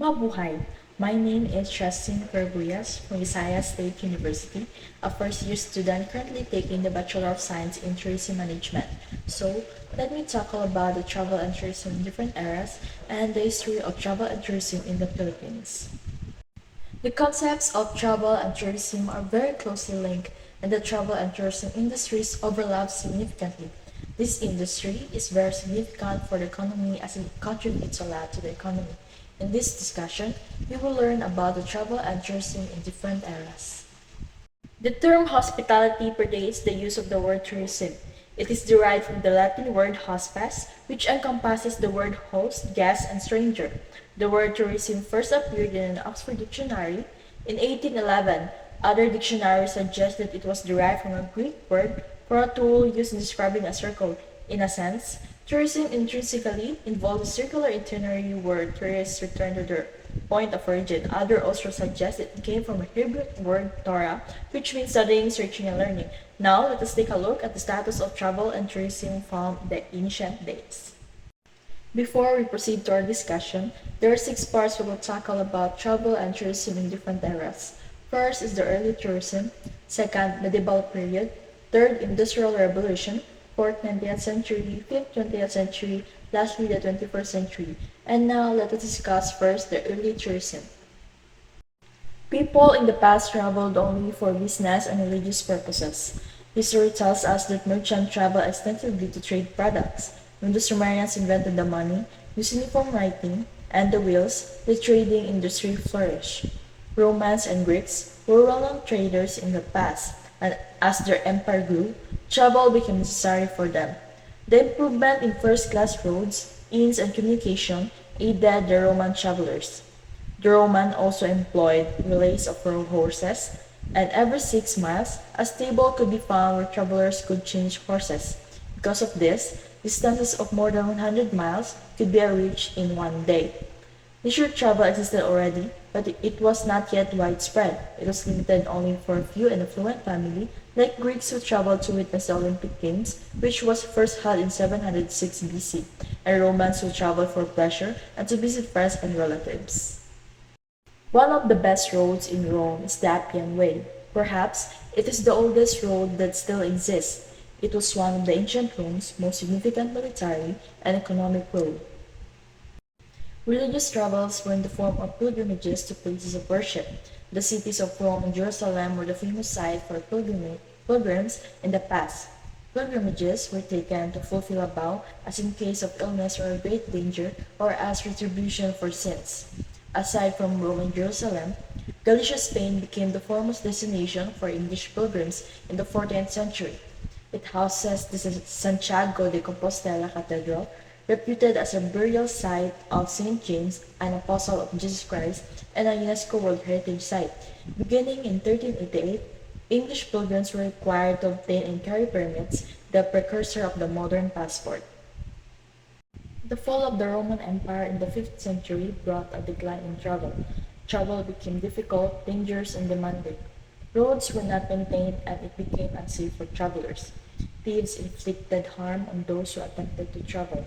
Mabuhay! My name is Justin Perguyas from Visayas State University, a first-year student currently taking the Bachelor of Science in Tourism Management. So, let me talk about the travel and tourism in different eras and the history of travel and tourism in the Philippines. The concepts of travel and tourism are very closely linked, and the travel and tourism industries overlap significantly. This industry is very significant for the economy as it contributes a lot to the economy. In this discussion, we will learn about the travel and tourism in different eras. The term hospitality predates the use of the word tourism. It is derived from the Latin word hospes, which encompasses the word host, guest, and stranger. The word tourism first appeared in an Oxford dictionary in 1811. Other dictionaries suggest that it was derived from a Greek word for a tool used in describing a circle. In a sense, tourism intrinsically involves a circular itinerary where tourists return to their point of origin. Others also suggest it came from a Hebrew word Torah, which means studying, searching, and learning. Now, let us take a look at the status of travel and tourism from the ancient days. Before we proceed to our discussion, there are six parts we will tackle about travel and tourism in different eras. First is the early tourism, second, medieval period, third, industrial revolution, fourth, 19th century, fifth, 20th century, lastly, the 21st century. And now let us discuss first the early tourism. People in the past traveled only for business and religious purposes. History tells us that merchants traveled extensively to trade products. When the Sumerians invented the money, uniform writing, and the wheels, the trading industry flourished. Romans and Greeks were well-known traders in the past, and as their empire grew, travel became necessary for them. The improvement in first-class roads, inns, and communication aided the Roman travelers. The Roman also employed relays of horses, and every 6 miles a stable could be found where travelers could change horses. Because of this, distances of more than 100 miles could be reached in one day. Leisure travel existed already, but it was not yet widespread. It was limited only for a few and affluent families, like Greeks who traveled to witness the Olympic Games, which was first held in 706 BC, and Romans who traveled for pleasure and to visit friends and relatives. One of the best roads in Rome is the Appian Way. Perhaps it is the oldest road that still exists. It was one of the ancient Rome's most significant military and economic road. Religious travels were in the form of pilgrimages to places of worship. The cities of Rome and Jerusalem were the famous site for pilgrims in the past. Pilgrimages were taken to fulfill a vow, as in case of illness or great danger, or as retribution for sins. Aside from Rome and Jerusalem, Galicia, Spain became the foremost destination for English pilgrims in the 14th century. It houses the Santiago de Compostela Cathedral, reputed as a burial site of Saint James, an apostle of Jesus Christ, and a UNESCO World Heritage Site. Beginning in 1388, English pilgrims were required to obtain and carry permits, the precursor of the modern passport. The fall of the Roman Empire in the 5th century brought a decline in travel. Travel became difficult, dangerous, and demanding. Roads were not maintained and it became unsafe for travelers. Thieves inflicted harm on those who attempted to travel.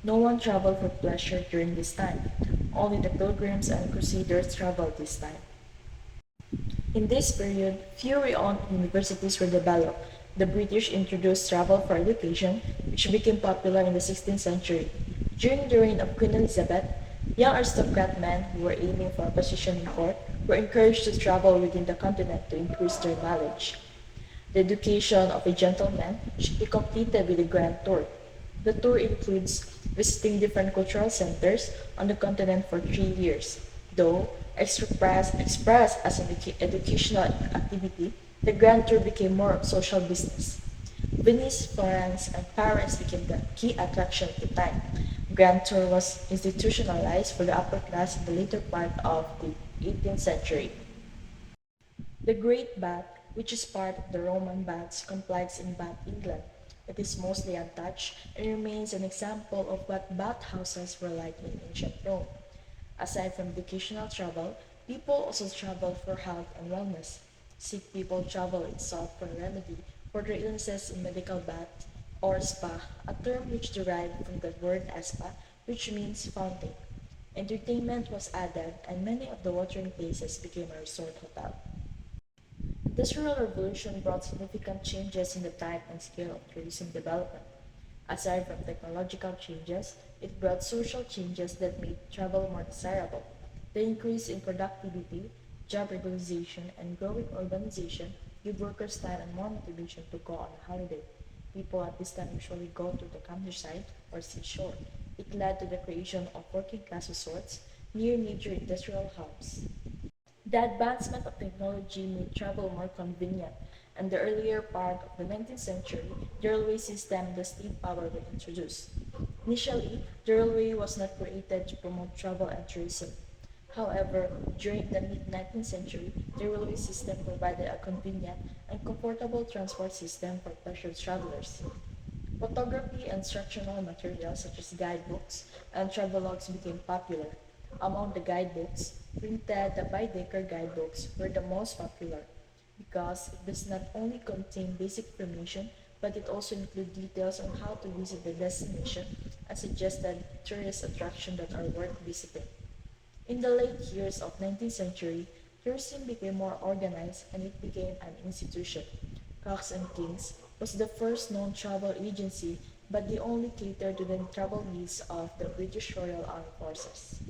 No one traveled for pleasure during this time. Only the pilgrims and crusaders traveled this time. In this period, few renowned universities were developed. The British introduced travel for education, which became popular in the 16th century. During the reign of Queen Elizabeth, young aristocrat men who were aiming for a position in court were encouraged to travel within the continent to increase their knowledge. The education of a gentleman should be completed with a grand tour. The tour includes visiting different cultural centers on the continent for 3 years. Though expressed as an educational activity, the grand tour became more of social business. Venice, Florence, and Paris became the key attraction at the time. Grand tour was institutionalized for the upper class in the later part of the 18th century. The Great Bath, which is part of the Roman Baths, complies in Bath, England. It is mostly untouched and remains an example of what bathhouses were like in ancient Rome. Aside from educational travel, people also travel for health and wellness. Sick people travel and sought for a remedy for their illnesses in medical bath or spa, a term which derived from the word spa, which means fountain. Entertainment was added, and many of the watering places became a resort hotel. The Industrial Revolution brought significant changes in the type and scale of tourism development. Aside from technological changes, it brought social changes that made travel more desirable. The increase in productivity, job realization, and growing urbanization give workers time and more motivation to go on a holiday. People at this time usually go to the countryside or seashore. It led to the creation of working class resorts near major industrial hubs. The advancement of technology made travel more convenient, and the earlier part of the 19th century, the railway system and the steam power were introduced. Initially, the railway was not created to promote travel and tourism. However, during the mid-19th century, the railway system provided a convenient and comfortable transport system for pleasure travelers. Photography and instructional materials such as guidebooks and travelogues became popular. Among the guidebooks, printed the Baedeker guidebooks were the most popular because it does not only contain basic information but it also includes details on how to visit the destination and suggested tourist attractions that are worth visiting. In the late years of 19th century, tourism became more organized and it became an institution. Cox and Kings was the first known travel agency, but they only catered to the travel needs of the British Royal Armed Forces.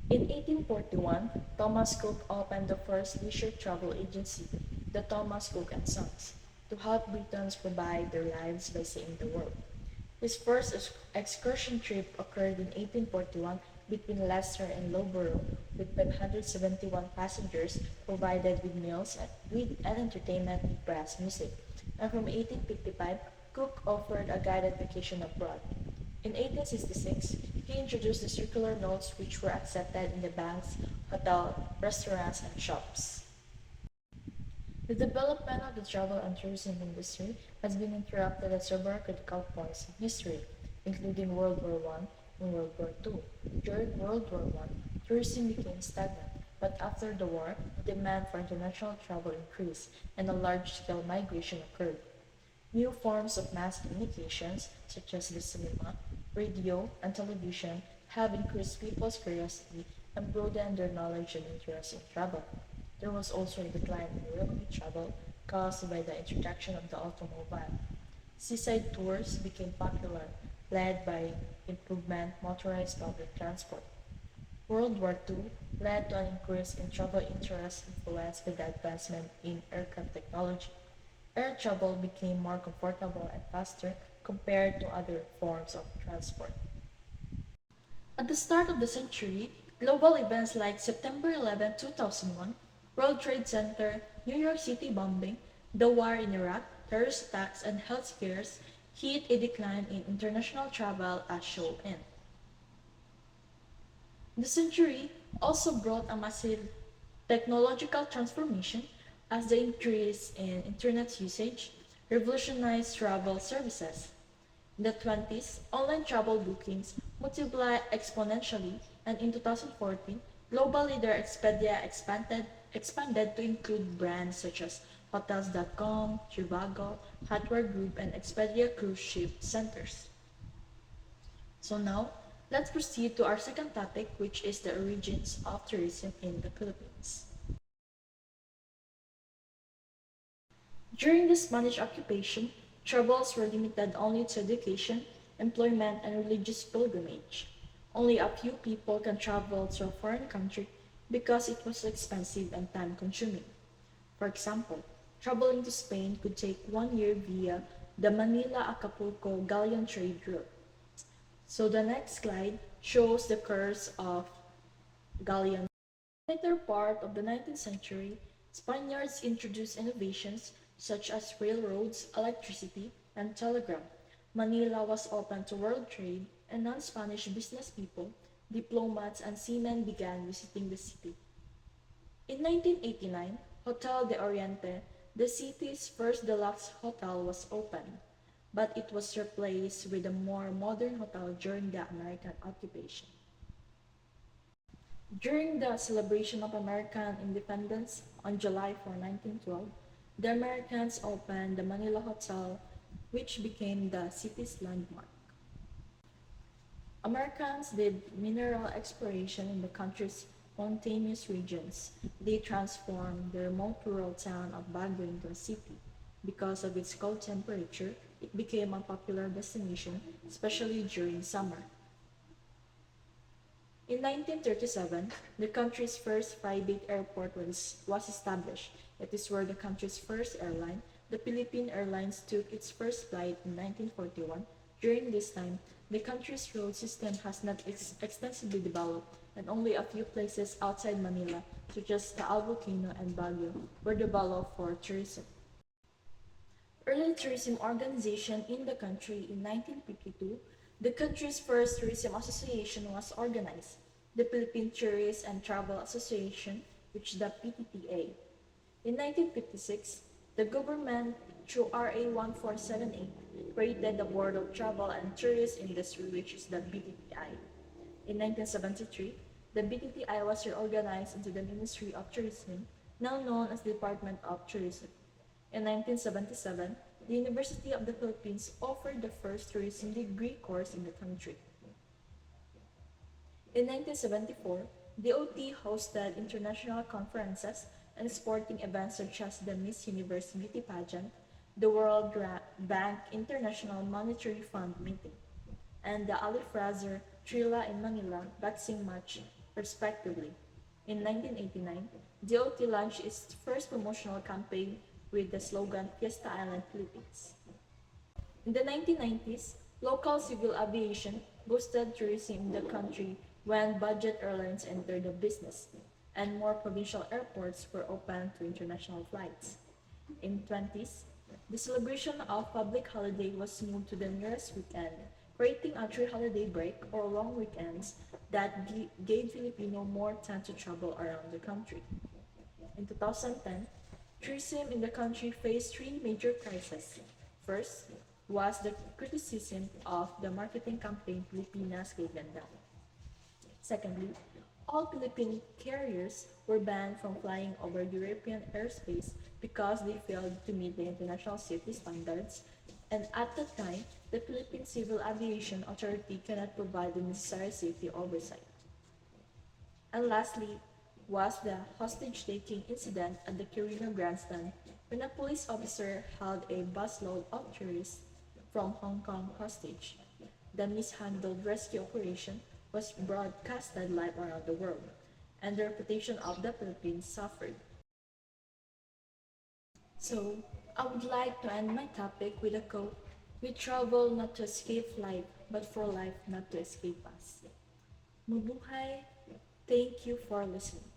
In 1841, Thomas Cook opened the first leisure travel agency, the Thomas Cook and Sons, to help Britons provide their lives by seeing the world. His first excursion trip occurred in 1841 between Leicester and Loughborough, with 571 passengers provided with meals and entertainment with brass music. And from 1855, Cook offered a guided vacation abroad. In 1866, he introduced the circular notes which were accepted in the banks, hotels, restaurants, and shops. The development of the travel and tourism industry has been interrupted at several critical points in history, including World War I and World War II. During World War I, tourism became stagnant, but after the war, the demand for international travel increased and a large-scale migration occurred. New forms of mass communications, such as the cinema, radio, and television, have increased people's curiosity and broadened their knowledge and interest in travel. There was also a decline in railway travel caused by the introduction of the automobile. Seaside tours became popular, led by improvement motorized public transport. World War II led to an increase in travel interest influenced by the advancement in aircraft technology. Air travel became more comfortable and faster compared to other forms of transport. At the start of the century, global events like September 11, 2001, World Trade Center, New York City bombing, the war in Iraq, terrorist attacks, and health scares hit a decline in international travel as shown in. The century also brought a massive technological transformation as the increase in internet usage revolutionized travel services. In the 20s, online travel bookings multiplied exponentially, and in 2014, global leader Expedia expanded to include brands such as Hotels.com, Trivago, Hardware Group, and Expedia Cruise Ship Centers. So now, let's proceed to our second topic, which is the origins of tourism in the Philippines. During the Spanish occupation, travels were limited only to education, employment, and religious pilgrimage. Only a few people can travel to a foreign country because it was expensive and time consuming. For example, traveling to Spain could take 1 year via the Manila-Acapulco galleon trade route. So the next slide shows the curse of galleon. Later part of the 19th century, Spaniards introduced innovations such as railroads, electricity, and telegraph. Manila was open to world trade, and non-Spanish business people, diplomats, and seamen began visiting the city. In 1989, Hotel de Oriente, the city's first deluxe hotel, was opened, but it was replaced with a more modern hotel during the American occupation. During the celebration of American independence on July 4, 1912, the Americans opened the Manila Hotel, which became the city's landmark. Americans did mineral exploration in the country's mountainous regions. They transformed the remote rural town of Baguio into a city. Because of its cold temperature, it became a popular destination, especially during summer. In 1937, the country's first private airport was established. It is where the country's first airline, the Philippine Airlines, took its first flight in 1941. During this time, the country's road system has not extensively developed, and only a few places outside Manila, such as Taal Volcano and Baguio, were developed for tourism. Early tourism organization in the country in 1952, the country's first tourism association was organized, the Philippine Tourist and Travel Association, which is the PTTA. In 1956, the government, through RA 1478, created the Board of Travel and Tourist Industry, which is the BTTI. In 1973, the BTTI was reorganized into the Ministry of Tourism, now known as the Department of Tourism. In 1977, the University of the Philippines offered the first tourism degree course in the country. In 1974, DOT hosted international conferences and sporting events such as the Miss Universe Beauty Pageant, the Bank International Monetary Fund meeting, and the Ali Fraser Trilla in Manila boxing match, respectively. In 1989, DOT launched its first promotional campaign with the slogan Fiesta Island, Philippines. In the 1990s, local civil aviation boosted tourism in the country when budget airlines entered the business and more provincial airports were opened to international flights. In the 20s, the celebration of public holiday was moved to the nearest weekend, creating a three-holiday break or long weekends that gave Filipino more time to travel around the country. In 2010, tourism in the country faced three major crises. First was the criticism of the marketing campaign Pilipinas Kay Ganda. Secondly, all Philippine carriers were banned from flying over European airspace because they failed to meet the international safety standards, and at that time, the Philippine Civil Aviation Authority cannot provide the necessary safety oversight. And lastly was the hostage-taking incident at the Quirino Grandstand when a police officer held a busload of tourists from Hong Kong hostage. The mishandled rescue operation was broadcasted live around the world, and the reputation of the Philippines suffered. So, I would like to end my topic with a quote: "We travel not to escape life, but for life not to escape us." Mabuhay! Thank you for listening.